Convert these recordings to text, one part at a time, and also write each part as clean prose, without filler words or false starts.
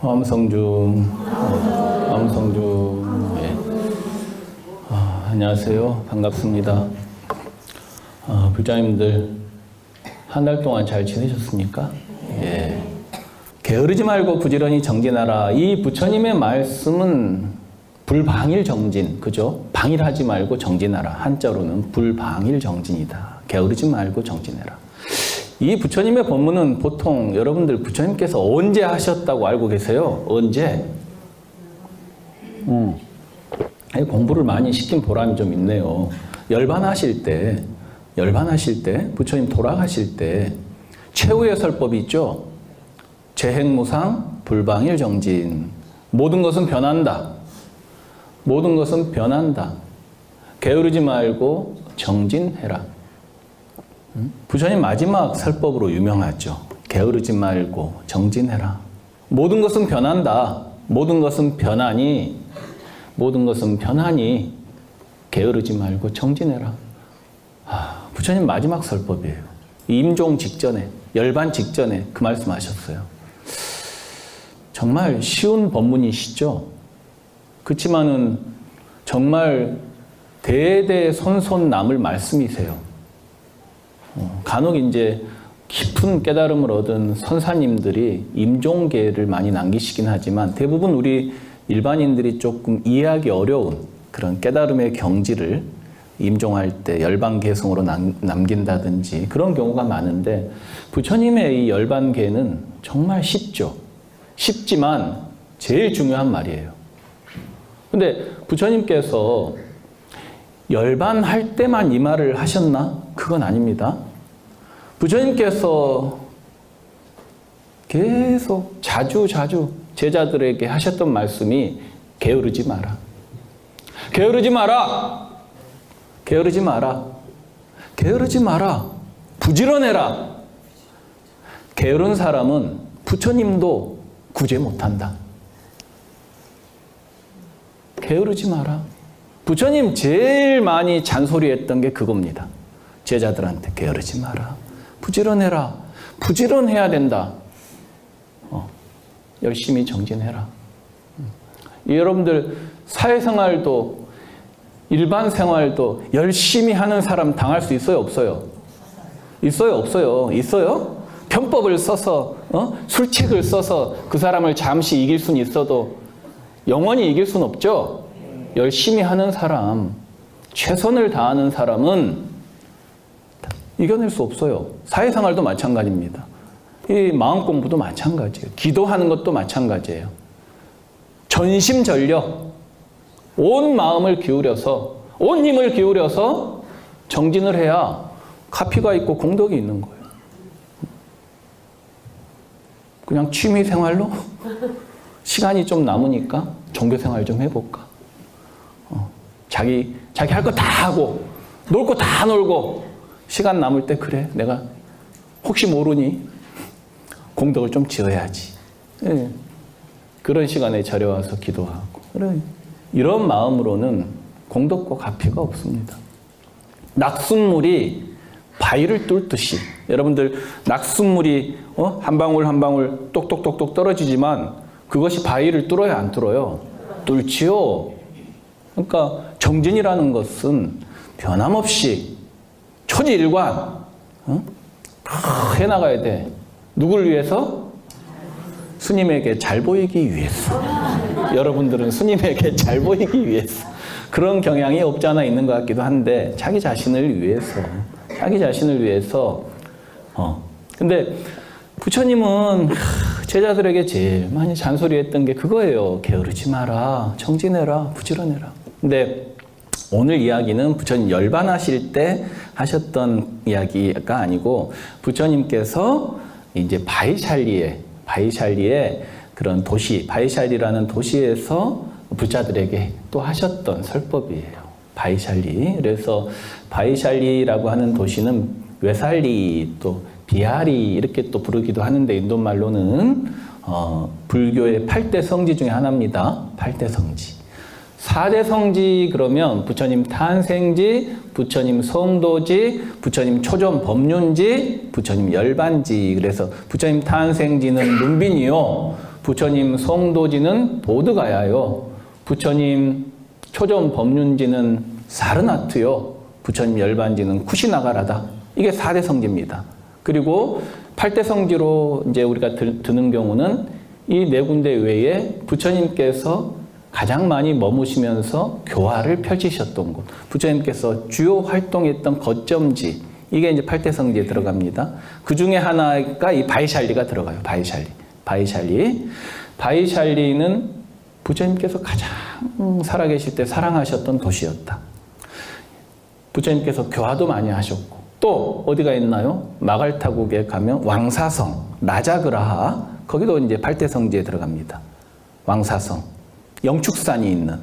함성중, 함성중. 예. 안녕하세요. 반갑습니다. 불자님들 한 달 동안 잘 지내셨습니까? 예. 게으르지 말고 부지런히 정진하라. 이 부처님의 말씀은 불방일 정진, 그죠? 방일하지 말고 정진하라. 한자로는 불방일 정진이다. 게으르지 말고 정진해라. 이 부처님의 법문은 보통 여러분들 부처님께서 언제 하셨다고 알고 계세요? 언제? 공부를 많이 시킨 보람이 좀 있네요. 열반하실 때, 부처님 돌아가실 때 최후의 설법이 있죠? 재행무상 불방일 정진. 모든 것은 변한다. 모든 것은 변한다. 게으르지 말고 정진해라. 부처님 마지막 설법으로 유명하죠. 게으르지 말고 정진해라. 모든 것은 변한다. 모든 것은 변하니 게으르지 말고 정진해라. 부처님 마지막 설법이에요. 임종 직전에, 열반 직전에 그 말씀하셨어요. 정말 쉬운 법문이시죠. 그렇지만은 정말 대대손손 남을 말씀이세요. 간혹 이제 깊은 깨달음을 얻은 선사님들이 임종계를 많이 남기시긴 하지만 대부분 우리 일반인들이 조금 이해하기 어려운 그런 깨달음의 경지를 임종할 때 열반계성으로 남긴다든지 그런 경우가 많은데 부처님의 이 열반계는 정말 쉽죠. 쉽지만 제일 중요한 말이에요. 근데 부처님께서 열반할 때만 이 말을 하셨나? 그건 아닙니다. 부처님께서 계속 자주 제자들에게 하셨던 말씀이 게으르지 마라. 게으르지 마라. 게으르지 마라. 게으르지 마라. 부지런해라. 게으른 사람은 부처님도 구제 못한다. 게으르지 마라. 부처님 제일 많이 잔소리했던 게 그겁니다. 제자들한테 게으르지 마라. 부지런해라. 부지런해야 된다. 열심히 정진해라. 여러분들 사회생활도 일반 생활도 열심히 하는 사람 당할 수 있어요? 없어요? 있어요? 없어요? 있어요? 편법을 써서 술책을 써서 그 사람을 잠시 이길 수는 있어도 영원히 이길 수는 없죠? 열심히 하는 사람, 최선을 다하는 사람은 이겨낼 수 없어요. 사회생활도 마찬가지입니다. 이 마음 공부도 마찬가지예요. 기도하는 것도 마찬가지예요. 전심전력, 온 마음을 기울여서, 온 힘을 기울여서 정진을 해야 가피가 있고 공덕이 있는 거예요. 그냥 취미생활로 시간이 좀 남으니까 종교생활 좀 해볼까. 자기 할 거 다 하고 놀 거 다 놀고 시간 남을 때 그래 내가 혹시 모르니 공덕을 좀 지어야지. 네. 그런 시간에 절여와서 기도하고 이런 마음으로는 공덕과 가피가 없습니다. 낙숫물이 바위를 뚫듯이 여러분들 낙숫물이 한 방울 한 방울 똑똑똑똑 떨어지지만 그것이 바위를 뚫어야 안 뚫어요? 뚫지요. 그러니까 정진이라는 것은 변함없이 초지일관 해나가야 돼. 누굴 위해서? 스님에게 잘 보이기 위해서. 여러분들은 스님에게 잘 보이기 위해서. 그런 경향이 없지 않아 있는 것 같기도 한데 자기 자신을 위해서. 근데 부처님은 제자들에게 제일 많이 잔소리했던 게 그거예요. 게으르지 마라. 정진해라. 부지런해라. 근데 오늘 이야기는 부처님 열반하실 때 하셨던 이야기가 아니고 부처님께서 이제 바이샬리에 그런 도시, 바이샬리라는 도시에서 부자들에게 또 하셨던 설법이에요. 바이샬리. 그래서 바이샬리라고 하는 도시는 외살리 또 비하리 이렇게 또 부르기도 하는데 인도말로는 불교의 8대 성지 중에 하나입니다. 8대 성지. 4대 성지 그러면 부처님 탄생지, 부처님 성도지, 부처님 초존 법륜지, 부처님 열반지. 그래서 부처님 탄생지는 눈빈이요. 부처님 송도지는 보드가야요. 부처님 초전 법륜지는 사르나트요. 부처님 열반지는 쿠시나가라다. 이게 4대 성지입니다. 그리고 8대 성지로 이제 우리가 드는 경우는 이 네 군데 외에 부처님께서 가장 많이 머무시면서 교화를 펼치셨던 곳, 부처님께서 주요 활동했던 거점지, 이게 이제 8대 성지에 들어갑니다. 그 중에 하나가 이 바이샬리가 들어가요. 바이샬리는 부처님께서 가장 살아계실 때 사랑하셨던 도시였다. 부처님께서 교화도 많이 하셨고, 또 어디가 있나요? 마갈타국에 가면 왕사성, 라자그라하, 거기도 이제 8대 성지에 들어갑니다. 왕사성, 영축산이 있는.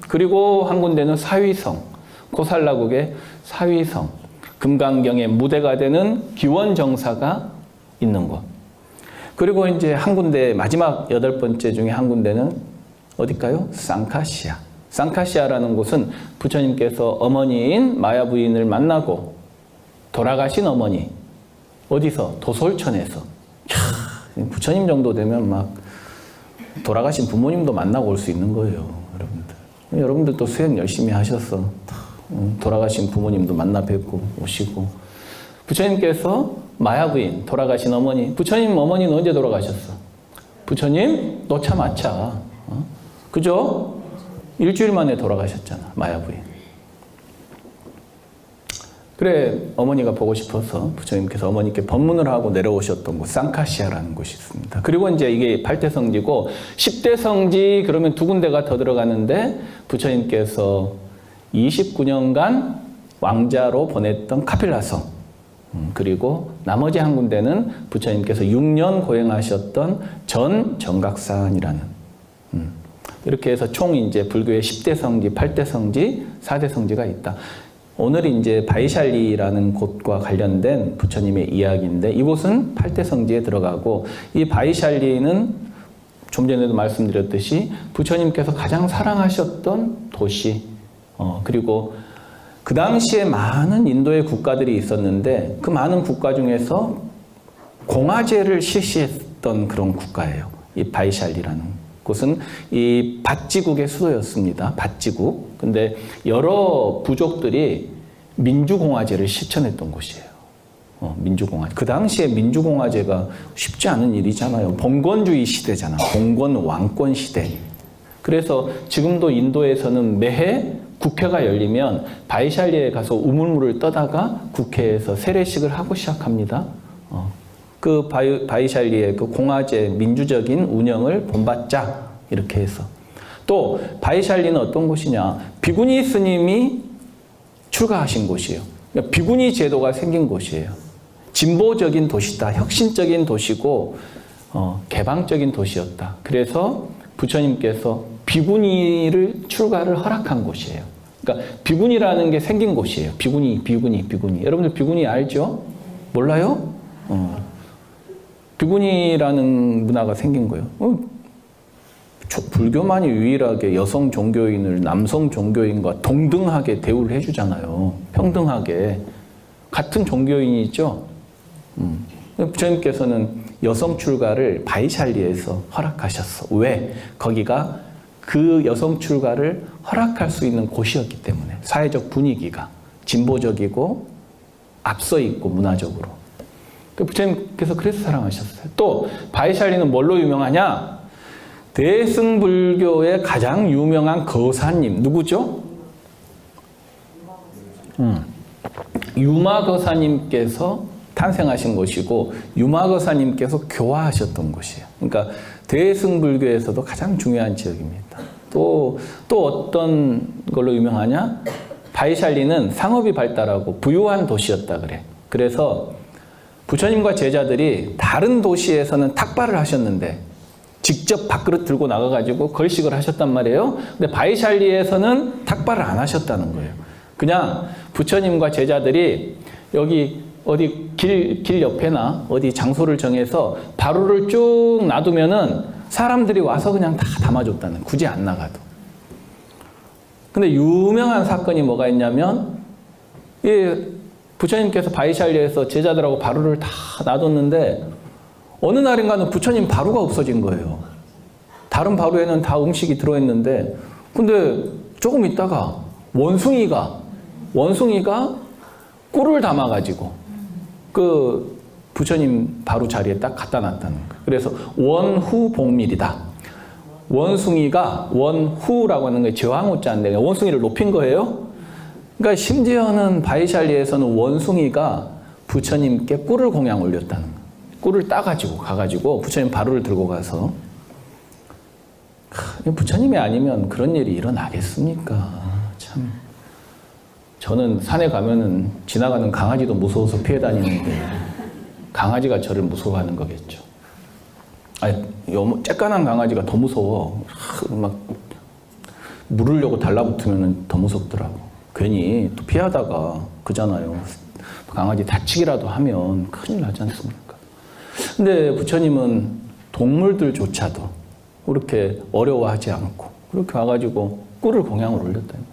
그리고 한 군데는 사위성, 코살라국의 사위성, 금강경의 무대가 되는 기원정사가 있는 곳. 그리고 이제 한 군데, 마지막 8번째 중에 한 군데는 어딜까요? 쌍카시아. 쌍카시아라는 곳은 부처님께서 어머니인 마야 부인을 만나고 돌아가신 어머니, 어디서? 도솔천에서. 부처님 정도 되면 막 돌아가신 부모님도 만나고 올 수 있는 거예요, 여러분들. 여러분들도 수행 열심히 하셔서 돌아가신 부모님도 만나 뵙고 오시고. 부처님께서 마야 부인, 돌아가신 어머니, 부처님 어머니는 언제 돌아가셨어? 부처님 노차마차, 그죠? 일주일 만에 돌아가셨잖아, 마야 부인. 그래, 어머니가 보고 싶어서 부처님께서 어머니께 법문을 하고 내려오셨던 곳, 쌍카시아라는 곳이 있습니다. 그리고 이제 이게 8대 성지고, 10대 성지 그러면 두 군데가 더 들어가는데, 부처님께서 29년간 왕자로 보냈던 카필라성, 그리고 나머지 한 군데는 부처님께서 6년 고행하셨던 전 정각산이라는, 이렇게 해서 총 이제 불교의 10대 성지, 8대 성지, 4대 성지가 있다. 오늘 이제 바이샬리라는 곳과 관련된 부처님의 이야기인데, 이곳은 8대 성지에 들어가고, 이 바이샬리는 좀 전에도 말씀드렸듯이 부처님께서 가장 사랑하셨던 도시, 그리고 그 당시에 많은 인도의 국가들이 있었는데, 그 많은 국가 중에서 공화제를 실시했던 그런 국가예요. 이 바이샬리라는 곳은 이 밧지국의 수도였습니다. 밧지국. 근데 여러 부족들이 민주공화제를 실천했던 곳이에요. 민주공화제. 그 당시에 민주공화제가 쉽지 않은 일이잖아요. 봉건주의 시대잖아. 봉건 왕권 시대. 그래서 지금도 인도에서는 매해 국회가 열리면 바이샬리에 가서 우물물을 떠다가 국회에서 세례식을 하고 시작합니다. 그 바이샬리의 그 공화제 민주적인 운영을 본받자, 이렇게 해서. 또 바이샬리는 어떤 곳이냐? 비구니 스님이 출가하신 곳이에요. 그러니까 비구니 제도가 생긴 곳이에요. 진보적인 도시다, 혁신적인 도시고 개방적인 도시였다. 그래서 부처님께서 비구니를 출가를 허락한 곳이에요. 그러니까 비구니라는 게 생긴 곳이에요. 비구니. 여러분들 비구니 알죠? 몰라요? 비구니라는 문화가 생긴 거예요. 불교만이 유일하게 여성 종교인을 남성 종교인과 동등하게 대우를 해주잖아요. 평등하게. 같은 종교인이죠. 부처님께서는 여성 출가를 바이샬리에서 허락하셨어. 왜? 거기가 그 여성 출가를 허락할 수 있는 곳이었기 때문에. 사회적 분위기가 진보적이고 앞서 있고 문화적으로. 부처님께서 그래서 사랑하셨어요. 또 바이샬리는 뭘로 유명하냐? 대승불교의 가장 유명한 거사님 누구죠? 유마거사님께서 탄생하신 곳이고, 유마거사님께서 교화하셨던 곳이에요. 그러니까 대승불교에서도 가장 중요한 지역입니다. 또 어떤 걸로 유명하냐? 바이샬리는 상업이 발달하고 부유한 도시였다 그래. 그래서 부처님과 제자들이 다른 도시에서는 탁발을 하셨는데 직접 밥그릇 들고 나가가지고 걸식을 하셨단 말이에요. 근데 바이샬리에서는 탁발을 안 하셨다는 거예요. 그냥 부처님과 제자들이 여기 어디 길 옆에나 어디 장소를 정해서 바루를 쭉 놔두면은 사람들이 와서 그냥 다 담아줬다는, 굳이 안 나가도. 근데 유명한 사건이 뭐가 있냐면, 부처님께서 바이샬리에서 제자들하고 바루를 다 놔뒀는데 어느 날인가는 부처님 바루가 없어진 거예요. 다른 바루에는 다 음식이 들어있는데, 근데 조금 있다가 원숭이가 꿀을 담아가지고 그 부처님 바로 자리에 딱 갖다 놨다는 거예요. 그래서 원후복밀이다. 원숭이가 원후라고 하는 게 제왕후자인데 원숭이를 높인 거예요. 그러니까 심지어는 바이샬리에서는 원숭이가 부처님께 꿀을 공양 올렸다는 거예요. 꿀을 따가지고 가가지고 부처님 바루를 들고 가서 부처님이 아니면 그런 일이 일어나겠습니까? 참. 저는 산에 가면은 지나가는 강아지도 무서워서 피해 다니는데 강아지가 저를 무서워하는 거겠죠. 아니, 쬐깐한 강아지가 더 무서워. 막 물으려고 달라붙으면 더 무섭더라고. 괜히 또 피하다가 그잖아요. 강아지 다치기라도 하면 큰일 나지 않습니까? 근데 부처님은 동물들조차도 그렇게 어려워하지 않고 그렇게 와가지고 꿀을 공양을 올렸다는 거예요.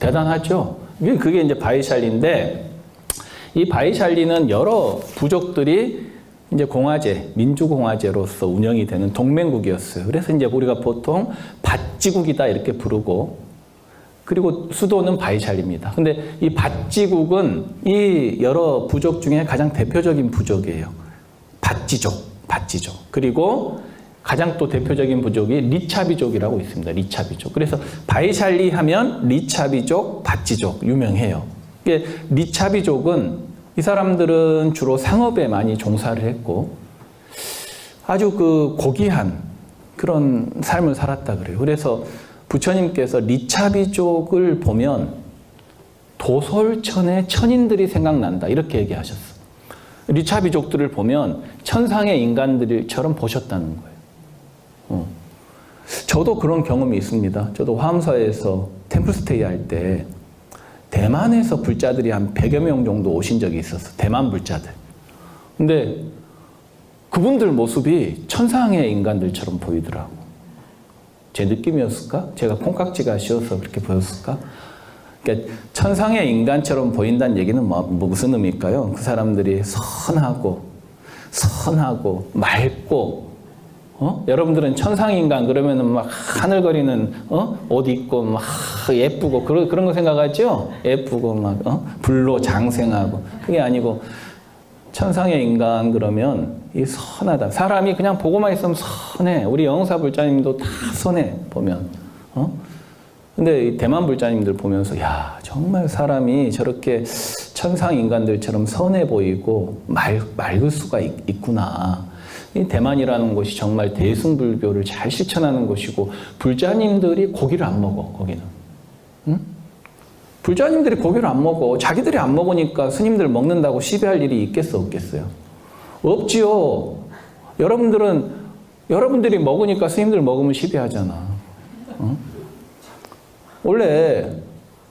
대단하죠? 그게 이제 바이샬리인데, 이 바이샬리는 여러 부족들이 이제 공화제, 민주공화제로서 운영이 되는 동맹국이었어요. 그래서 이제 우리가 보통 밧지국이다 이렇게 부르고, 그리고 수도는 바이샬리입니다. 근데 이 밧지국은 이 여러 부족 중에 가장 대표적인 부족이에요. 밧지족. 그리고 가장 또 대표적인 부족이 리차비족이라고 있습니다. 리차비족. 그래서 바이샬리 하면 리차비족, 밧지족 유명해요. 리차비족은 이 사람들은 주로 상업에 많이 종사를 했고 아주 그 고귀한 그런 삶을 살았다 그래요. 그래서 부처님께서 리차비족을 보면 도솔천의 천인들이 생각난다 이렇게 얘기하셨어요. 리차비족들을 보면 천상의 인간들처럼 보셨다는 거예요. 저도 그런 경험이 있습니다. 저도 화엄사에서 템플스테이 할 때 대만에서 불자들이 한 100여 명 정도 오신 적이 있었어요. 대만 불자들. 근데 그분들 모습이 천상의 인간들처럼 보이더라고. 제 느낌이었을까? 제가 콩깍지가 씌어서 그렇게 보였을까? 그러니까 천상의 인간처럼 보인다는 얘기는 무슨 의미일까요? 그 사람들이 선하고 맑고 여러분들은 천상인간 그러면은 막 하늘거리는 옷 입고 막 예쁘고 그런 거 생각하죠? 예쁘고 막 불로 장생하고 그게 아니고 천상의 인간 그러면 이 선하다. 사람이 그냥 보고만 있으면 선해. 우리 영사 불자님도 다 선해 보면. 근데 이 대만 불자님들 보면서 야 정말 사람이 저렇게 천상 인간들처럼 선해 보이고 맑을 수가 있구나. 이 대만이라는 곳이 정말 대승불교를 잘 실천하는 곳이고 불자님들이 고기를 안 먹어 거기는. 응? 불자님들이 고기를 안 먹어. 자기들이 안 먹으니까 스님들 먹는다고 시비할 일이 있겠어 없겠어요? 없지요. 여러분들이 먹으니까 스님들 먹으면 시비하잖아. 응? 원래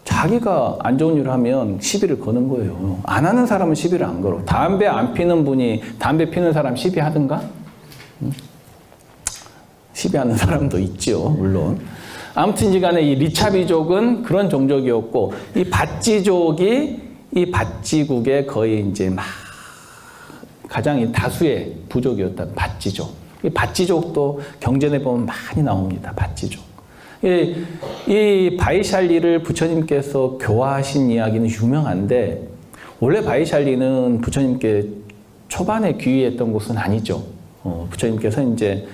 자기가 안 좋은 일을 하면 시비를 거는 거예요. 안 하는 사람은 시비를 안 걸어. 담배 안 피는 분이 담배 피는 사람 시비하든가? 시비하는 사람도 있죠, 물론. 아무튼 간에 이 리차비족은 그런 종족이었고, 이 밧지족이 이 밧지국의 거의 이제 막 가장 다수의 부족이었던 밧지족. 이 밧지족도 경전에 보면 많이 나옵니다, 밧지족. 이 바이샬리를 부처님께서 교화하신 이야기는 유명한데 원래 바이샬리는 부처님께 초반에 귀의했던 곳은 아니죠. 부처님께서 이제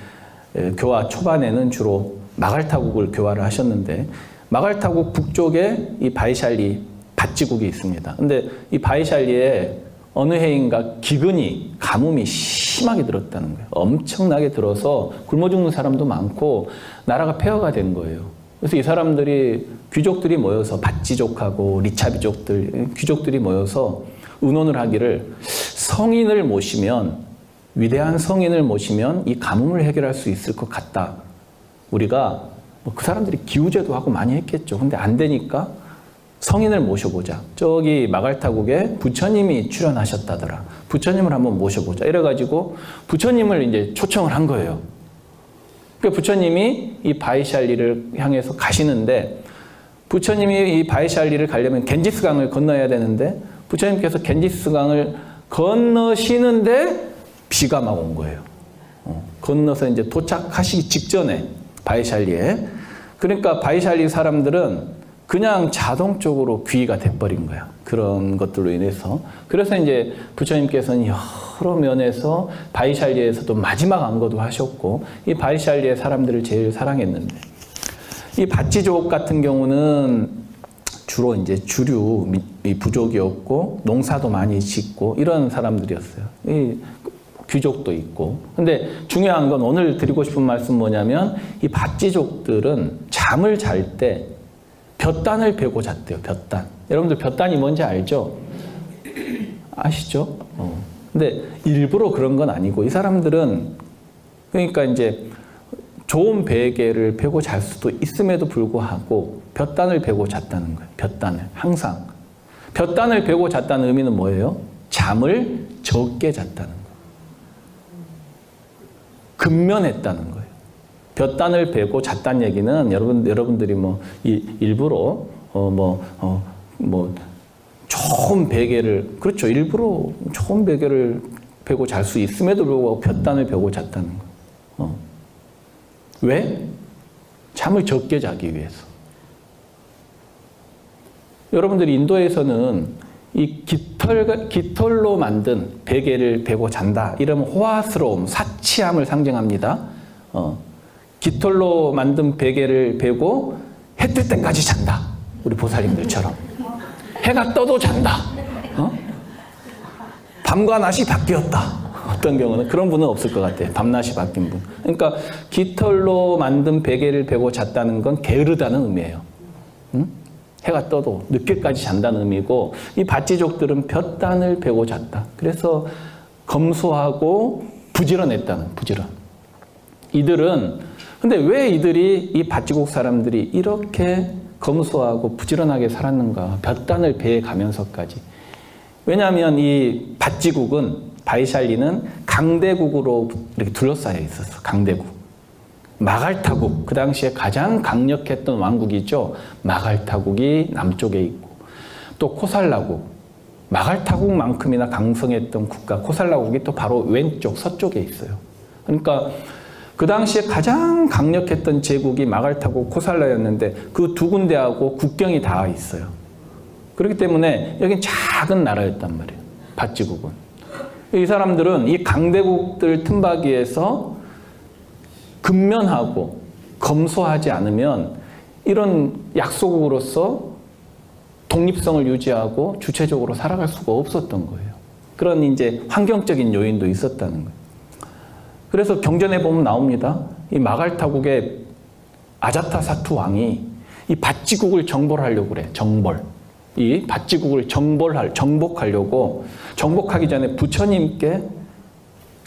교화 초반에는 주로 마갈타국을 교화를 하셨는데 마갈타국 북쪽에 이 바이샬리 밧지국이 있습니다. 근데 이 바이샬리에 어느 해인가 기근이 가뭄이 심하게 들었다는 거예요. 엄청나게 들어서 굶어 죽는 사람도 많고 나라가 폐허가 된 거예요. 그래서 이 사람들이 귀족들이 모여서 밧지족하고 리차비족들 귀족들이 모여서 의논을 하기를 성인을 모시면 위대한 성인을 모시면 이 가뭄을 해결할 수 있을 것 같다. 우리가 그 사람들이 기우제도 하고 많이 했겠죠. 근데 안 되니까 성인을 모셔보자. 저기 마갈타국에 부처님이 출연하셨다더라. 부처님을 한번 모셔보자. 이래가지고 부처님을 이제 초청을 한 거예요. 그러니까 부처님이 이 바이샬리를 향해서 가시는데 부처님이 이 바이샬리를 가려면 겐지스강을 건너야 되는데 부처님께서 겐지스강을 건너시는데 비가 막 온 거예요. 건너서 이제 도착하시기 직전에 바이샬리에. 그러니까 바이샬리 사람들은 그냥 자동적으로 귀의가 돼버린 거야. 그런 것들로 인해서. 그래서 이제 부처님께서는 여러 면에서 바이샬리에서도 마지막 안거도 하셨고, 이 바이샬리의 사람들을 제일 사랑했는데, 이 바찌족 같은 경우는 주로 이제 주류 부족이었고, 농사도 많이 짓고, 이런 사람들이었어요. 이 귀족도 있고. 근데 중요한 건 오늘 드리고 싶은 말씀 뭐냐면, 이 바찌족들은 잠을 잘 때 볕단을 베고 잤대요. 볕단. 여러분들 볕단이 뭔지 알죠? 아시죠? 근데 일부러 그런 건 아니고, 이 사람들은 그러니까 이제 좋은 베개를 베고 잘 수도 있음에도 불구하고 볕단을 베고 잤다는 거예요. 볕단을 항상. 볕단을 베고 잤다는 의미는 뭐예요? 잠을 적게 잤다는 거예요. 근면했다는 거예요. 볕단을 베고 잤다는 얘기는 여러분들이 뭐 일부러 좋은 베개를, 그렇죠, 일부러 좋은 베개를 베고 잘 수 있음에도 불구하고 볕단을 베고 잤다는 거예요. 왜? 잠을 적게 자기 위해서. 여러분들이 인도에서는 이 깃털로 만든 베개를 베고 잔다, 이러면 호화스러움, 사치함을 상징합니다. 깃털로 만든 베개를 베고 해 뜰 때까지 잔다. 우리 보살님들처럼. 해가 떠도 잔다. 밤과 낮이 바뀌었다. 어떤 경우는 그런 분은 없을 것 같아요. 밤낮이 바뀐 분. 그러니까 깃털로 만든 베개를 베고 잤다는 건 게으르다는 의미예요. 해가 떠도 늦게까지 잔다는 의미고, 이 바찌족들은 볕단을 베고 잤다. 그래서 검소하고 부지런했다는, 부지런. 근데 왜 이들이, 이 바찌국 사람들이 이렇게 검소하고 부지런하게 살았는가? 볕단을 베어 가면서까지. 왜냐하면 이 바찌국은, 바이샬리는 강대국으로 이렇게 둘러싸여 있었어. 강대국. 마갈타국, 그 당시에 가장 강력했던 왕국이죠. 마갈타국이 남쪽에 있고, 또 코살라국, 마갈타국만큼이나 강성했던 국가 코살라국이 또 바로 왼쪽 서쪽에 있어요. 그러니까 그 당시에 가장 강력했던 제국이 마갈타국, 코살라였는데 그 두 군데하고 국경이 닿아 있어요. 그렇기 때문에 여긴 작은 나라였단 말이에요. 바찌국은. 이 사람들은 이 강대국들 틈바귀에서 근면하고 검소하지 않으면 이런 약소국으로서 독립성을 유지하고 주체적으로 살아갈 수가 없었던 거예요. 그런 이제 환경적인 요인도 있었다는 거예요. 그래서 경전에 보면 나옵니다. 이 마갈타국의 아자타사투 왕이 이 바찌국을 정벌하려고 그래. 정벌. 이 바찌국을 정복하려고, 정복하기 전에 부처님께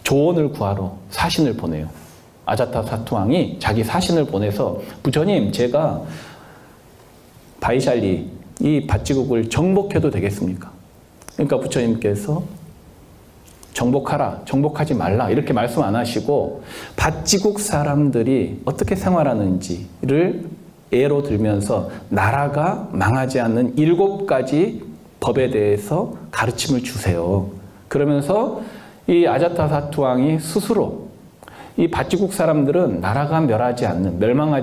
조언을 구하러 사신을 보내요. 아자타사투 왕이 자기 사신을 보내서, 부처님, 제가 바이샬리, 이 바찌국을 정복해도 되겠습니까? 그러니까 부처님께서 정복하라, 정복하지 말라, 이렇게 말씀 안 하시고 바찌국 사람들이 어떻게 생활하는지를 예로 들면서 나라가 망하지 않는 7가지 법에 대해서 가르침을 주세요. 그러면서 이 아자타사투 왕이 스스로, 이 바찌국 사람들은 나라가 멸망하지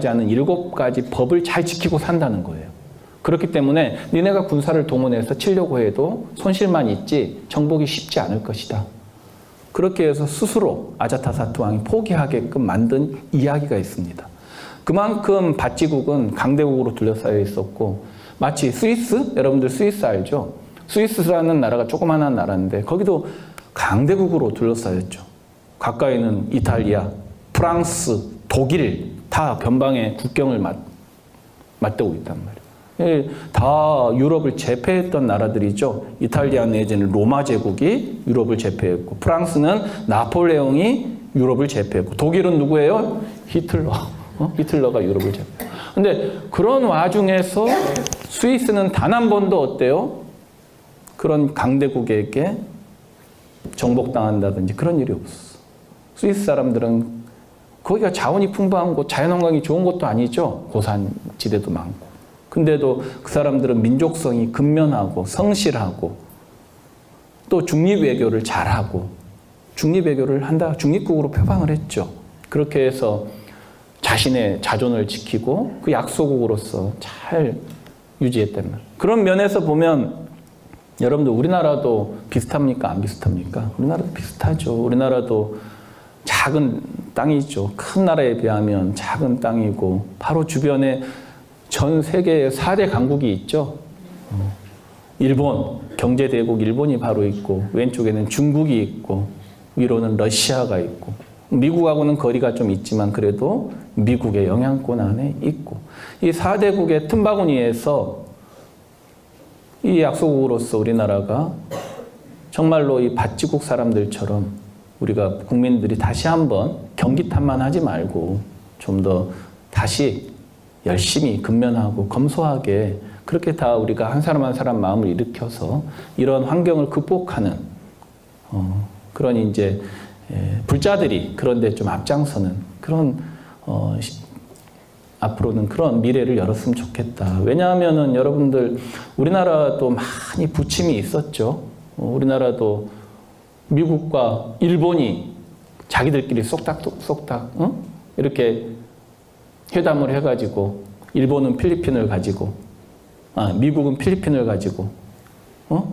않는 7가지 법을 잘 지키고 산다는 거예요. 그렇기 때문에 니네가 군사를 동원해서 치려고 해도 손실만 있지 정복이 쉽지 않을 것이다. 그렇게 해서 스스로 아자타사투 왕이 포기하게끔 만든 이야기가 있습니다. 그만큼 바찌국은 강대국으로 둘러싸여 있었고, 마치 스위스? 여러분들 스위스 알죠? 스위스라는 나라가 조그마한 나라인데 거기도 강대국으로 둘러싸였죠. 가까이는 이탈리아, 프랑스, 독일 다 변방의 국경을 맞대고 있단 말이에요. 다 유럽을 제패했던 나라들이죠. 이탈리아 내지는 로마 제국이 유럽을 제패했고, 프랑스는 나폴레옹이 유럽을 제패했고, 독일은 누구예요? 히틀러. 히틀러가 유럽을 제패했고. 근데 그런 와중에서 스위스는 단 한 번도 어때요? 그런 강대국에게 정복당한다든지 그런 일이 없었어. 스위스 사람들은 거기가 자원이 풍부한 곳, 자연환경이 좋은 곳도 아니죠. 고산지대도 많고. 근데도 그 사람들은 민족성이 근면하고 성실하고 또 중립외교를 잘하고, 중립외교를 한다, 중립국으로 표방을 했죠. 그렇게 해서 자신의 자존을 지키고 그 약소국으로서 잘 유지했단 말이에요. 그런 면에서 보면 여러분들 우리나라도 비슷합니까? 안 비슷합니까? 우리나라도 비슷하죠. 우리나라도 작은 땅이죠. 큰 나라에 비하면 작은 땅이고 바로 주변에 전 세계의 4대 강국이 있죠. 일본, 경제대국 일본이 바로 있고 왼쪽에는 중국이 있고 위로는 러시아가 있고 미국하고는 거리가 좀 있지만 그래도 미국의 영향권 안에 있고 이 4대국의 틈바구니에서 이 약소국으로서 우리나라가 정말로 이 밭지국 사람들처럼 우리가 국민들이 다시 한번 경기탄만 하지 말고 좀 더 다시 열심히 근면하고 검소하게 그렇게 다 우리가 한 사람 한 사람 마음을 일으켜서 이런 환경을 극복하는 그런 이제 불자들이 그런데 좀 앞장서는 그런 앞으로는 그런 미래를 열었으면 좋겠다. 왜냐하면은 여러분들 우리나라도 많이 부침이 있었죠. 우리나라도 미국과 일본이 자기들끼리 쏙닥 이렇게 회담을 해가지고 일본은 필리핀을 가지고 미국은 필리핀을 가지고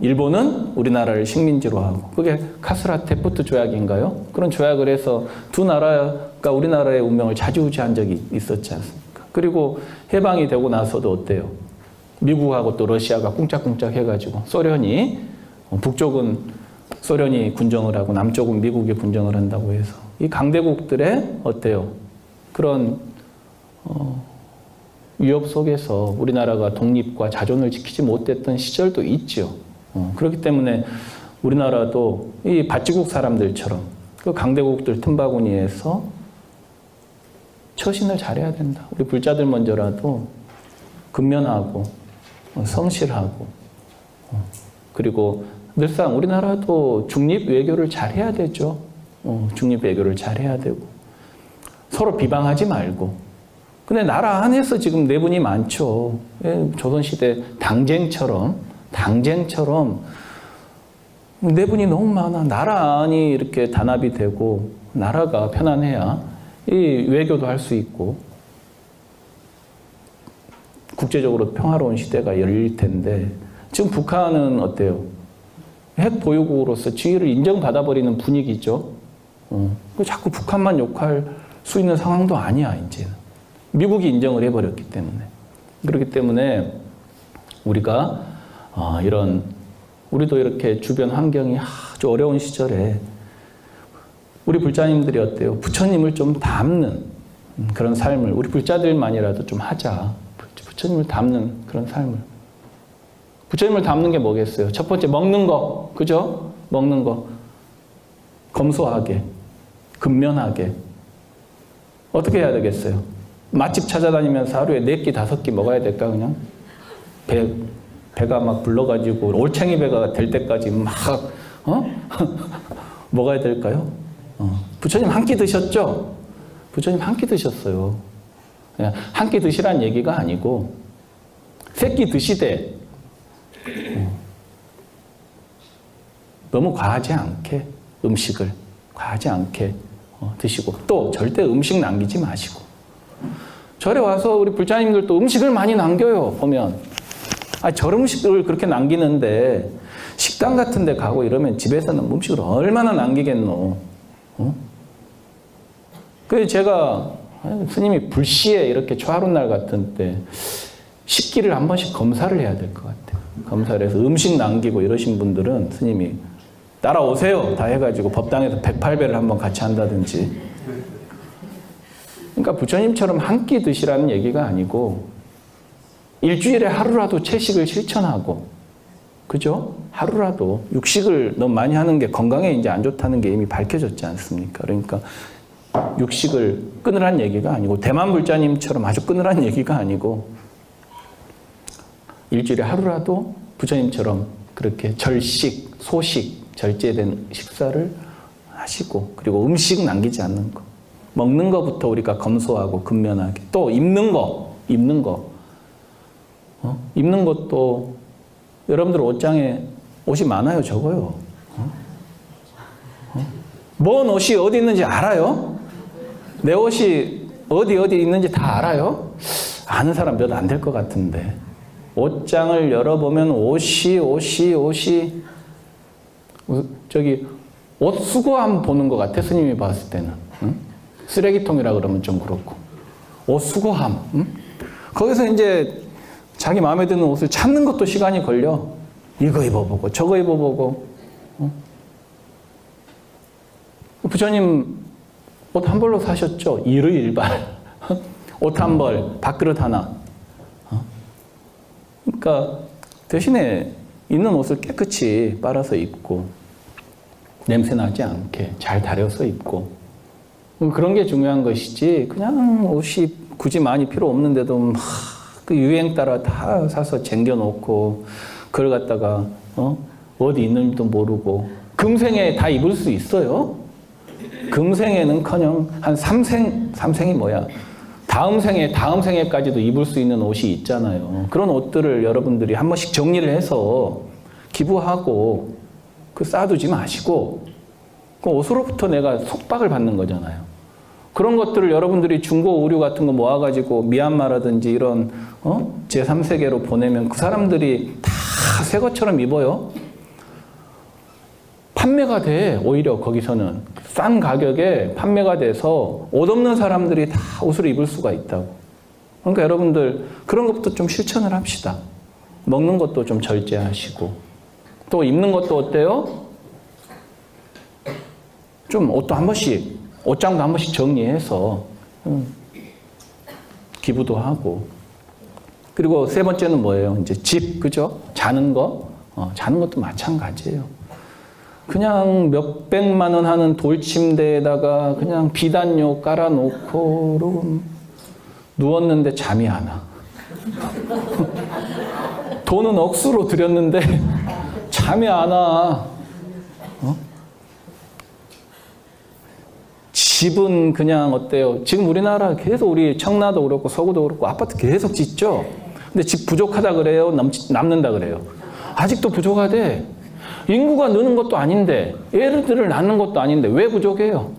일본은 우리나라를 식민지로 하고 그게 카스라테푸트 조약인가요? 그런 조약을 해서 두 나라가 우리나라의 운명을 좌지우지한 적이 있었지 않습니까? 그리고 해방이 되고 나서도 어때요? 미국하고 또 러시아가 꿍짝꿍짝 해가지고 소련이 북쪽은 소련이 군정을 하고 남쪽은 미국이 군정을 한다고 해서 이 강대국들의 어때요? 그런 위협 속에서 우리나라가 독립과 자존을 지키지 못했던 시절도 있죠. 그렇기 때문에 우리나라도 이 밭지국 사람들처럼 그 강대국들 틈바구니에서 처신을 잘해야 된다. 우리 불자들 먼저라도 근면하고 성실하고 그리고 늘상 우리나라도 중립 외교를 잘해야 되죠. 중립 외교를 잘해야 되고 서로 비방하지 말고 근데 나라 안에서 지금 내분이 많죠. 조선시대 당쟁처럼 내분이 너무 많아. 나라 안이 이렇게 단합이 되고 나라가 편안해야 이 외교도 할 수 있고 국제적으로 평화로운 시대가 열릴 텐데 지금 북한은 어때요? 핵 보유국으로서 지위를 인정받아버리는 분위기죠. 자꾸 북한만 욕할 수 있는 상황도 아니야 이제는. 미국이 인정을 해버렸기 때문에. 그렇기 때문에 우리가 우리도 이렇게 주변 환경이 아주 어려운 시절에 우리 불자님들이 어때요? 부처님을 좀 닮는 그런 삶을 우리 불자들만이라도 좀 하자. 부처님을 닮는 그런 삶을. 부처님을 닮는 게 뭐겠어요? 첫 번째 먹는 거. 그죠? 먹는 거. 검소하게. 근면하게. 어떻게 해야 되겠어요? 맛집 찾아다니면서 하루에 4끼, 5끼 먹어야 될까, 그냥? 배가 막 불러가지고, 올챙이 배가 될 때까지 막, 먹어야 될까요? 부처님 한 끼 드셨죠? 부처님 한 끼 드셨어요. 그냥 한 끼 드시란 얘기가 아니고, 3끼 드시되, 너무 과하지 않게, 음식을 과하지 않게 드시고, 또 절대 음식 남기지 마시고, 절에 와서 우리 불자님들도 음식을 많이 남겨요, 보면. 절 음식을 그렇게 남기는데 식당 같은 데 가고 이러면 집에서는 음식을 얼마나 남기겠노. 그래서 제가 스님이 불시에 이렇게 초하룻날 같은 때 식기를 한 번씩 검사를 해야 될 것 같아요. 검사를 해서 음식 남기고 이러신 분들은 스님이 따라오세요 다 해가지고 법당에서 108배를 한번 같이 한다든지. 그러니까 부처님처럼 한 끼 드시라는 얘기가 아니고 일주일에 하루라도 채식을 실천하고 그죠? 하루라도 육식을 너무 많이 하는 게 건강에 이제 안 좋다는 게 이미 밝혀졌지 않습니까? 그러니까 육식을 끊으라는 얘기가 아니고 대만 불자님처럼 아주 끊으라는 얘기가 아니고 일주일에 하루라도 부처님처럼 그렇게 절식, 소식, 절제된 식사를 하시고 그리고 음식 남기지 않는 거. 먹는 것부터 우리가 검소하고 근면하게. 또 입는 거. 입는 것도 여러분들 옷장에 옷이 많아요, 적어요? 뭔 옷이 어디 있는지 알아요? 내 옷이 어디 있는지 다 알아요? 아는 사람 몇 안 될 것 같은데. 옷장을 열어보면 옷이 저기 옷 수거함 보는 것 같아, 스님이 봤을 때는. 응? 쓰레기통이라 그러면 좀 그렇고. 옷 수거함. 응? 거기서 이제 자기 마음에 드는 옷을 찾는 것도 시간이 걸려. 이거 입어보고 저거 입어보고. 응? 부처님 옷 한 벌로 사셨죠? 일의일발. 옷 한 벌, 밥그릇 하나. 그러니까 대신에 있는 옷을 깨끗이 빨아서 입고 냄새 나지 않게 잘 다려서 입고 그런 게 중요한 것이지 그냥 옷이 굳이 많이 필요 없는데도 그 유행 따라 다 사서 쟁겨놓고 그걸 갖다가 어디 있는지도 모르고 금생에 다 입을 수 있어요? 금생에는커녕 한 삼생이 뭐야? 다음 생에까지도 입을 수 있는 옷이 있잖아요. 그런 옷들을 여러분들이 한 번씩 정리를 해서 기부하고 쌓아두지 마시고 그 옷으로부터 내가 속박을 받는 거잖아요. 그런 것들을 여러분들이 중고 의류 같은 거 모아가지고 미얀마라든지 이런 제3세계로 보내면 그 사람들이 다 새 것처럼 입어요. 판매가 돼. 오히려 거기서는 싼 가격에 판매가 돼서 옷 없는 사람들이 다 옷을 입을 수가 있다고. 그러니까 여러분들 그런 것부터 좀 실천을 합시다. 먹는 것도 좀 절제하시고 또 입는 것도 어때요? 좀 옷도 한 번씩 옷장도 한 번씩 정리해서 기부도 하고. 그리고 세 번째는 뭐예요? 이제 집, 그죠? 자는 거. 자는 것도 마찬가지예요. 그냥 몇백만 원 하는 돌침대에다가 그냥 비단요 깔아놓고 그러고 누웠는데 잠이 안 와. 돈은 억수로 들였는데 잠이 안 와. 집은 그냥 어때요? 지금 우리나라 계속 우리 청라도 그렇고 서구도 그렇고 아파트 계속 짓죠? 근데 집 부족하다 그래요? 남는다 그래요? 아직도 부족하대. 인구가 느는 것도 아닌데 애들을 낳는 것도 아닌데 왜 부족해요?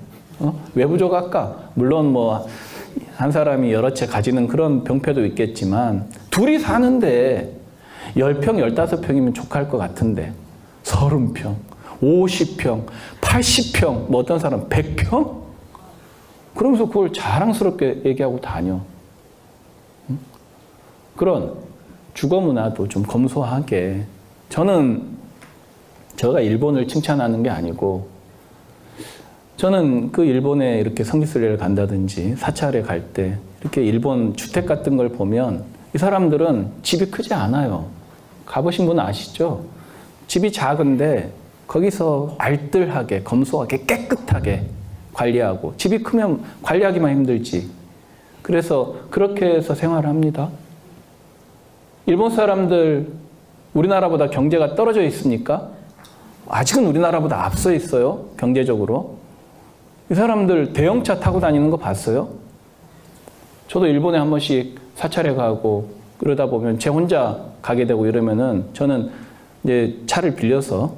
왜 부족할까? 물론 뭐 한 사람이 여러 채 가지는 그런 병폐도 있겠지만 둘이 사는데 10평, 15평이면 족할 것 같은데 30평, 50평, 80평, 뭐 어떤 사람 100평? 그러면서 그걸 자랑스럽게 얘기하고 다녀. 그런 주거 문화도 좀 검소하게. 제가 일본을 칭찬하는 게 아니고 저는 그 일본에 이렇게 성지순례를 간다든지 사찰에 갈 때 이렇게 일본 주택 같은 걸 보면 이 사람들은 집이 크지 않아요. 가보신 분은 아시죠? 집이 작은데 거기서 알뜰하게, 검소하게, 깨끗하게 관리하고 집이 크면 관리하기만 힘들지. 그래서 그렇게 해서 생활을 합니다. 일본 사람들 우리나라보다 경제가 떨어져 있습니까? 아직은 우리나라보다 앞서 있어요. 경제적으로. 이 사람들 대형차 타고 다니는 거 봤어요? 저도 일본에 한 번씩 사찰에 가고 그러다 보면 제 혼자 가게 되고 이러면은 저는 이제 차를 빌려서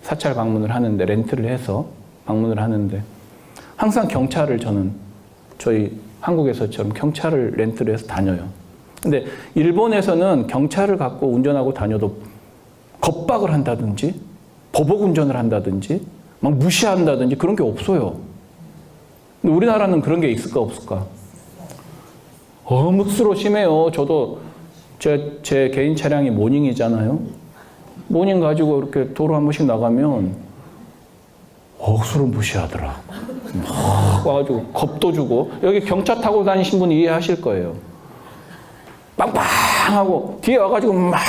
사찰 방문을 하는데 렌트를 해서 방문을 하는데 항상 경차를 저는 저희 한국에서처럼 경차를 렌트를 해서 다녀요. 근데 일본에서는 경차를 갖고 운전하고 다녀도 겁박을 한다든지 보복 운전을 한다든지 막 무시한다든지 그런 게 없어요. 근데 우리나라는 그런 게 있을까 없을까? 묵수로 심해요. 저도 제 개인 차량이 모닝이잖아요. 모닝 가지고 이렇게 도로 한 번씩 나가면 억수로 무시하더라. 막 와가지고 겁도 주고. 여기 경차 타고 다니신 분 이해하실 거예요. 빵빵하고 뒤에 와가지고 막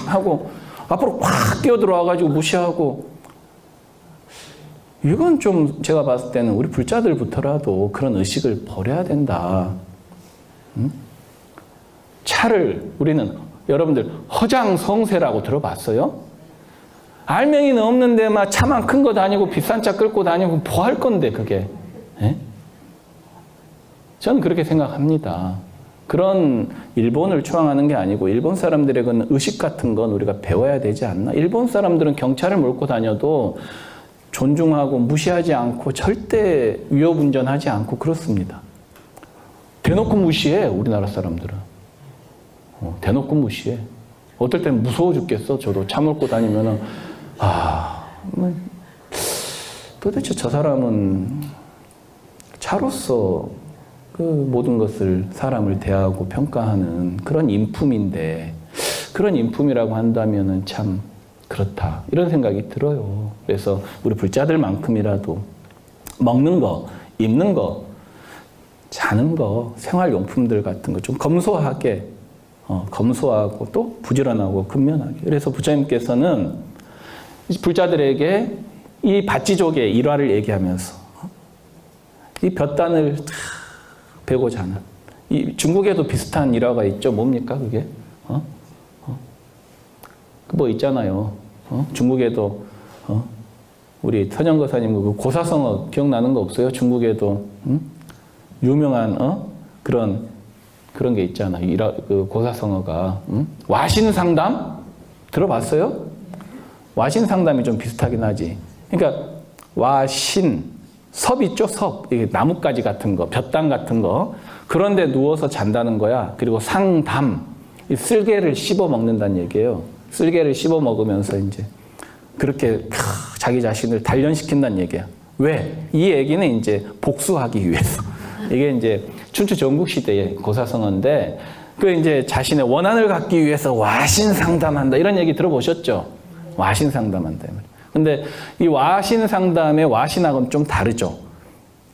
하고 앞으로 확 뛰어들어와가지고 무시하고. 이건 좀 제가 봤을 때는 우리 불자들부터라도 그런 의식을 버려야 된다. 차를 우리는 여러분들 허장성세라고 들어봤어요? 알맹이는 없는데 막 차만 큰 거 다니고 비싼 차 끌고 다니고 뭐 할 건데 그게. 에? 저는 그렇게 생각합니다. 그런 일본을 추앙하는 게 아니고 일본 사람들의 그런 의식 같은 건 우리가 배워야 되지 않나? 일본 사람들은 경차를 몰고 다녀도 존중하고 무시하지 않고 절대 위협운전하지 않고 그렇습니다. 대놓고 무시해, 우리나라 사람들은. 대놓고 무시해. 어떨 때는 무서워 죽겠어. 저도 차 몰고 다니면은, 도대체 저 사람은 차로서 그 모든 것을 사람을 대하고 평가하는 그런 인품인데, 그런 인품이라고 한다면은 참 그렇다. 이런 생각이 들어요. 그래서 우리 불자들만큼이라도 먹는 거, 입는 거, 자는 거, 생활용품들 같은 거 좀 검소하게, 검소하고 또 부지런하고 근면하게. 그래서 부처님께서는 불자들에게 이 밭지족의 일화를 얘기하면서 이 볕단을 베고 자는, 이 중국에도 비슷한 일화가 있죠. 뭡니까 그게? 뭐 있잖아요. 중국에도 우리 선영거사님 그 고사성어 기억나는 거 없어요? 중국에도 유명한 그런 게 있잖아요. 그 고사성어가 와신상담 들어봤어요? 와신상담이 좀 비슷하긴 하지. 그러니까 와신 섭 있죠, 섭. 이게 나뭇가지 같은 거, 볕단 같은 거. 그런데 누워서 잔다는 거야. 그리고 상담, 이 쓸개를 씹어 먹는다는 얘기예요. 쓸개를 씹어 먹으면서 이제 그렇게 자기 자신을 단련시킨다는 얘기야. 왜? 이 얘기는 이제 복수하기 위해서. 이게 이제 춘추 전국시대의 고사성어인데, 그 이제 자신의 원한을 갖기 위해서 와신상담한다. 이런 얘기 들어보셨죠? 와신상담한다. 근데 이 와신상담의 와신하고는 좀 다르죠.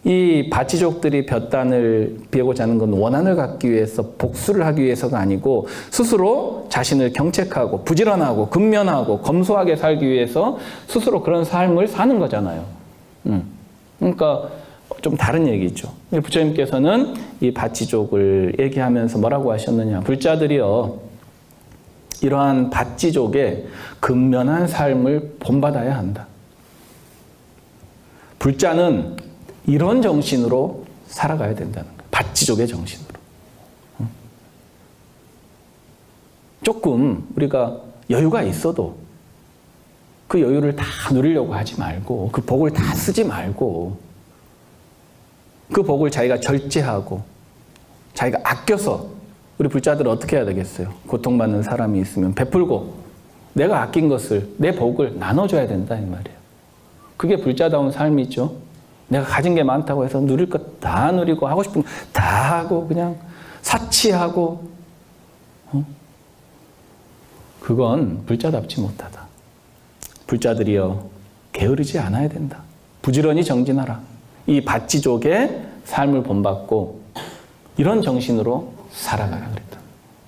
이 밭지족들이 볕단을 베고 자는 건 원한을 갖기 위해서, 복수를 하기 위해서가 아니고 스스로 자신을 경책하고 부지런하고 근면하고 검소하게 살기 위해서 스스로 그런 삶을 사는 거잖아요. 그러니까 좀 다른 얘기죠. 부처님께서는 이 밭지족을 얘기하면서 뭐라고 하셨느냐. 불자들이요, 이러한 밭지족의 근면한 삶을 본받아야 한다. 불자는 이런 정신으로 살아가야 된다는 거예요. 밭지족의 정신으로. 조금 우리가 여유가 있어도 그 여유를 다 누리려고 하지 말고, 그 복을 다 쓰지 말고, 그 복을 자기가 절제하고 자기가 아껴서, 우리 불자들은 어떻게 해야 되겠어요? 고통받는 사람이 있으면 베풀고 내가 아낀 것을, 내 복을 나눠줘야 된다 이 말이에요. 그게 불자다운 삶이죠. 내가 가진 게 많다고 해서 누릴 것 다 누리고 하고 싶은 거 다 하고 그냥 사치하고, 그건 불자답지 못하다. 불자들이여 게으르지 않아야 된다. 부지런히 정진하라. 이 밭지족의 삶을 본받고 이런 정신으로 살아가라 그랬다.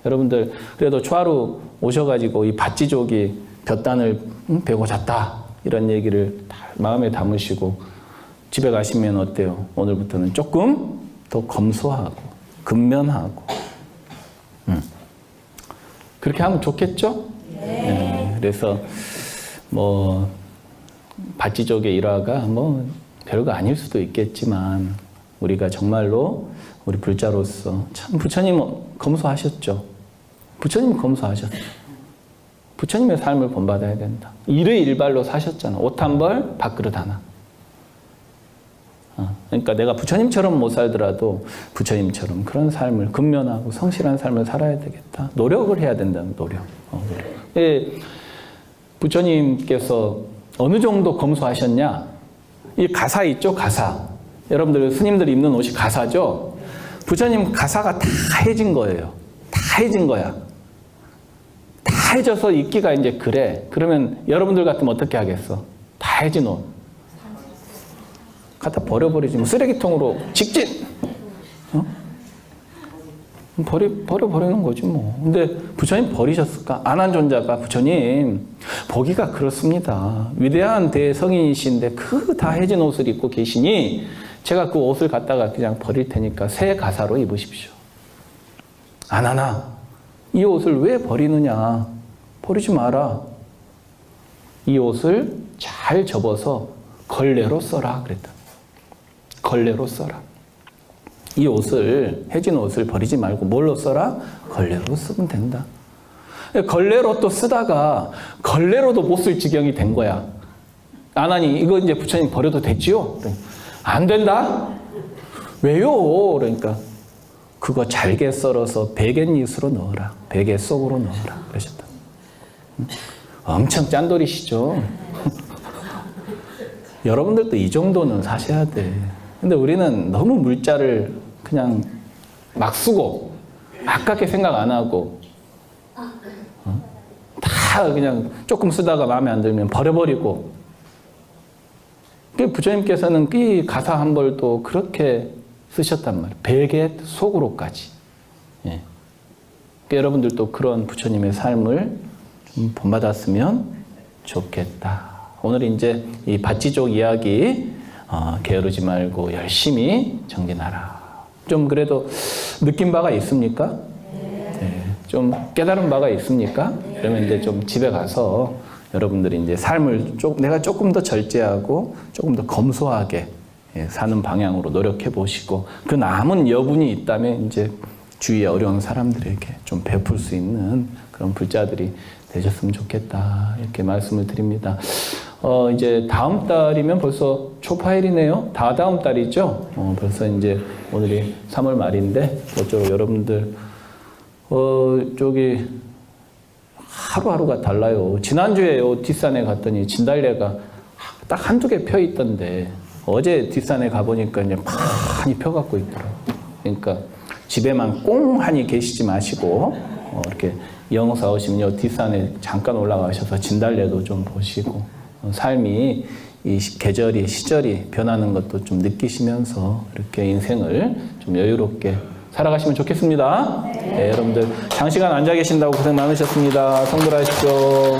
여러분들 그래도 초하루 오셔가지고 이 밭지족이 볕단을 베고 잤다 이런 얘기를 마음에 담으시고 집에 가시면 어때요? 오늘부터는 조금 더 검소하고 근면하고 그렇게 하면 좋겠죠? 네. 그래서 뭐 밭지족의 일화가 뭐 별거 아닐 수도 있겠지만 우리가 정말로 우리 불자로서 참 부처님 검소하셨죠. 부처님 검소하셨죠. 부처님의 삶을 본받아야 된다. 일의일발로 사셨잖아. 옷 한 벌, 밥그릇 하나. 그러니까 내가 부처님처럼 못 살더라도 부처님처럼 그런 삶을, 근면하고 성실한 삶을 살아야 되겠다. 노력을 해야 된다는 노력. 예, 부처님께서 어느 정도 검소하셨냐? 이 가사 있죠, 가사. 여러분들 스님들이 입는 옷이 가사죠. 부처님 가사가 다 해진 거예요. 다 해진 거야. 다 해져서 입기가 이제 그래. 그러면 여러분들 같으면 어떻게 하겠어? 다 해진 옷 갖다 버려버리지. 뭐 쓰레기통으로 직진! 버려버리는 거지 뭐. 근데 부처님 버리셨을까? 안한존자가 부처님 보기가 그렇습니다. 위대한 대성인이신데 그 다 해진 옷을 입고 계시니 제가 그 옷을 갖다가 그냥 버릴 테니까 새 가사로 입으십시오. 안하나 이 옷을 왜 버리느냐? 버리지 마라. 이 옷을 잘 접어서 걸레로 써라 그랬다. 걸레로 써라. 이 옷을, 해진 옷을 버리지 말고 뭘로 써라? 걸레로 쓰면 된다. 걸레로 또 쓰다가 걸레로도 못 쓸 지경이 된 거야. 안 하니 이거 이제 부처님 버려도 됐지요? 안 된다? 왜요? 그러니까 그거 잘게 썰어서 베갯잎으로 넣어라. 베개 속으로 넣어라. 그러셨다. 엄청 짠돌이시죠? 여러분들도 이 정도는 사셔야 돼. 근데 우리는 너무 물자를 그냥 막 쓰고, 아깝게 생각 안 하고, 다 그냥 조금 쓰다가 마음에 안 들면 버려버리고. 부처님께서는 이 가사 한 벌도 그렇게 쓰셨단 말이에요. 베개 속으로까지. 예. 여러분들도 그런 부처님의 삶을 좀 본받았으면 좋겠다. 오늘 이제 이 밭지족 이야기 게으르지 말고 열심히 정진하라. 좀 그래도 느낀 바가 있습니까? 네. 좀 깨달은 바가 있습니까? 그러면 이제 좀 집에 가서 여러분들이 이제 삶을 내가 조금 더 절제하고 조금 더 검소하게 사는 방향으로 노력해 보시고 그 남은 여분이 있다면 이제 주위에 어려운 사람들에게 좀 베풀 수 있는 그런 불자들이 되셨으면 좋겠다. 이렇게 말씀을 드립니다. 이제 다음 달이면 벌써 초파일이네요. 다다음 달이죠. 벌써 이제 오늘이 3월 말인데, 저쪽 여러분들, 저기, 하루하루가 달라요. 지난주에 뒷산에 갔더니 진달래가 딱 한두 개 펴 있던데, 어제 뒷산에 가보니까 이제 많이 펴갖고 있더라고요. 그러니까 집에만 꽁하니 계시지 마시고, 이렇게 영사 오시면 뒷산에 잠깐 올라가셔서 진달래도 좀 보시고, 삶이 이 계절이, 시절이 변하는 것도 좀 느끼시면서 이렇게 인생을 좀 여유롭게 살아가시면 좋겠습니다. 네, 여러분들 장시간 앉아 계신다고 고생 많으셨습니다. 성불하십시오.